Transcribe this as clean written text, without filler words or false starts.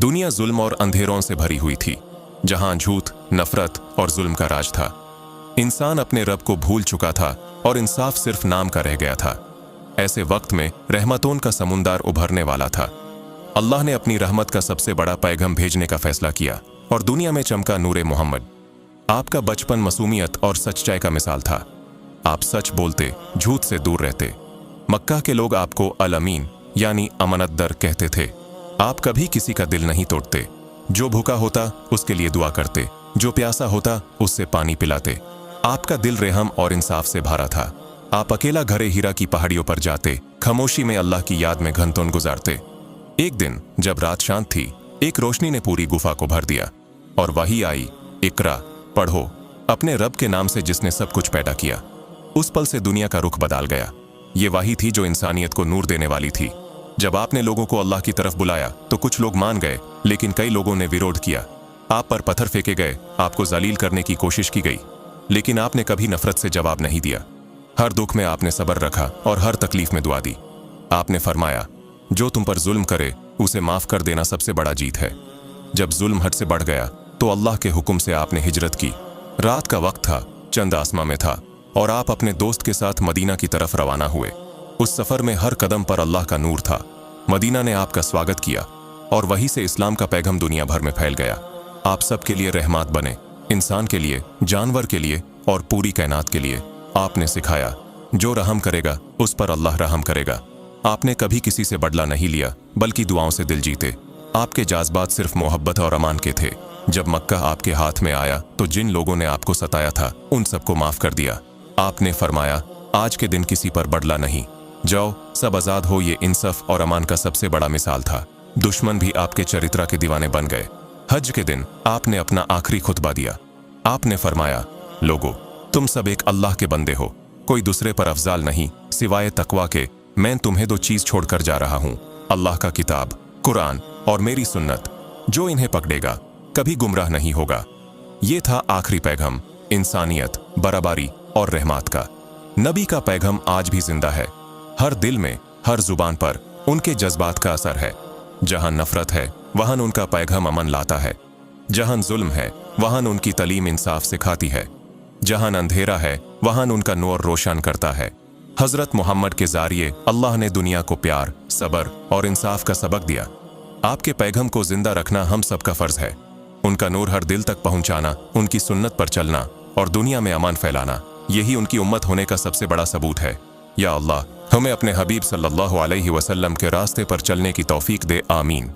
दुनिया जुल्म और अंधेरों से भरी हुई थी, जहां झूठ, नफरत और जुल्म का राज था। इंसान अपने रब को भूल चुका था और इंसाफ सिर्फ नाम का रह गया था। ऐसे वक्त में रहमतों का समुंदर उभरने वाला था। अल्लाह ने अपनी रहमत का सबसे बड़ा पैगाम भेजने का फैसला किया और दुनिया में चमका नूरे मोहम्मद। आपका बचपन मासूमियत और सच्चाई का मिसाल था। आप सच बोलते, झूठ से दूर रहते। मक्का के लोग आपको अल अमीन यानी अमानतदार कहते थे। आप कभी किसी का दिल नहीं तोड़ते। जो भूखा होता उसके लिए दुआ करते, जो प्यासा होता उससे पानी पिलाते। आपका दिल रहम और इंसाफ से भरा था। आप अकेला घरे हीरा की पहाड़ियों पर जाते, खामोशी में अल्लाह की याद में घंटों गुजारते। एक दिन जब रात शांत थी, एक रोशनी ने पूरी गुफा को भर दिया और वही आई, इकरा, पढ़ो, अपने रब के नाम से जिसने सब कुछ पैदा किया। उस पल से दुनिया का रुख बदल गया। ये वही थी जो इंसानियत को नूर देने वाली थी। जब आपने लोगों को अल्लाह की तरफ बुलाया तो कुछ लोग मान गए, लेकिन कई लोगों ने विरोध किया। आप पर पत्थर फेंके गए, आपको जलील करने की कोशिश की गई, लेकिन आपने कभी नफरत से जवाब नहीं दिया। हर दुख में आपने सब्र रखा और हर तकलीफ में दुआ दी। आपने फरमाया, जो तुम पर जुल्म करे उसे माफ कर देना सबसे बड़ा जीत है। जब जुल्म हद से बढ़ गया तो अल्लाह के हुक्म से आपने हिजरत की। रात का वक्त था, चंद आसमां में था और आप अपने दोस्त के साथ मदीना की तरफ रवाना हुए। उस सफर में हर कदम पर अल्लाह का नूर था। मदीना ने आपका स्वागत किया और वहीं से इस्लाम का पैगाम दुनिया भर में फैल गया। आप सब के लिए रहमत बने, इंसान के लिए, जानवर के लिए और पूरी कायनात के लिए। आपने सिखाया, जो रहम करेगा उस पर अल्लाह रहम करेगा। आपने कभी किसी से बदला नहीं लिया, बल्कि दुआओं से दिल जीते। आपके जज्बात सिर्फ मोहब्बत और अमान के थे। जब मक्का आपके हाथ में आया तो जिन लोगों ने आपको सताया था उन सबको माफ कर दिया। आपने फरमाया, आज के दिन किसी पर बदला नहीं, जाओ सब आजाद हो। ये इंसाफ और अमान का सबसे बड़ा मिसाल था। दुश्मन भी आपके चरित्र के दीवाने बन गए। हज के दिन आपने अपना आखिरी खुतबा दिया। आपने फरमाया, लोगो, तुम सब एक अल्लाह के बंदे हो, कोई दूसरे पर अफजाल नहीं सिवाय तकवा के। मैं तुम्हें दो चीज छोड़कर जा रहा हूँ, अल्लाह का किताब कुरान और मेरी सुन्नत। जो इन्हें पकड़ेगा कभी गुमराह नहीं होगा। ये था आखिरी पैगाम, इंसानियत, बराबरी और रहमत का। नबी का पैगाम आज भी जिंदा है। हर दिल में, हर जुबान पर उनके जज्बात का असर है। जहां नफरत है वहां उनका पैगाम अमन लाता है। जहां जुल्म है वहां उनकी तालीम इंसाफ सिखाती है। जहां अंधेरा है वहां उनका नूर रोशन करता है। हजरत मोहम्मद के जरिए अल्लाह ने दुनिया को प्यार, सब्र और इंसाफ का सबक दिया। आपके पैगाम को जिंदा रखना हम सबका फर्ज है। उनका नूर हर दिल तक पहुंचाना, उनकी सुन्नत पर चलना और दुनिया में अमान फैलाना, यही उनकी उम्मत होने का सबसे बड़ा सबूत है। या अल्लाह, हमें अपने हबीब सल्लल्लाहु अलैहि वसल्लम के रास्ते पर चलने की तौफीक दे, आमीन।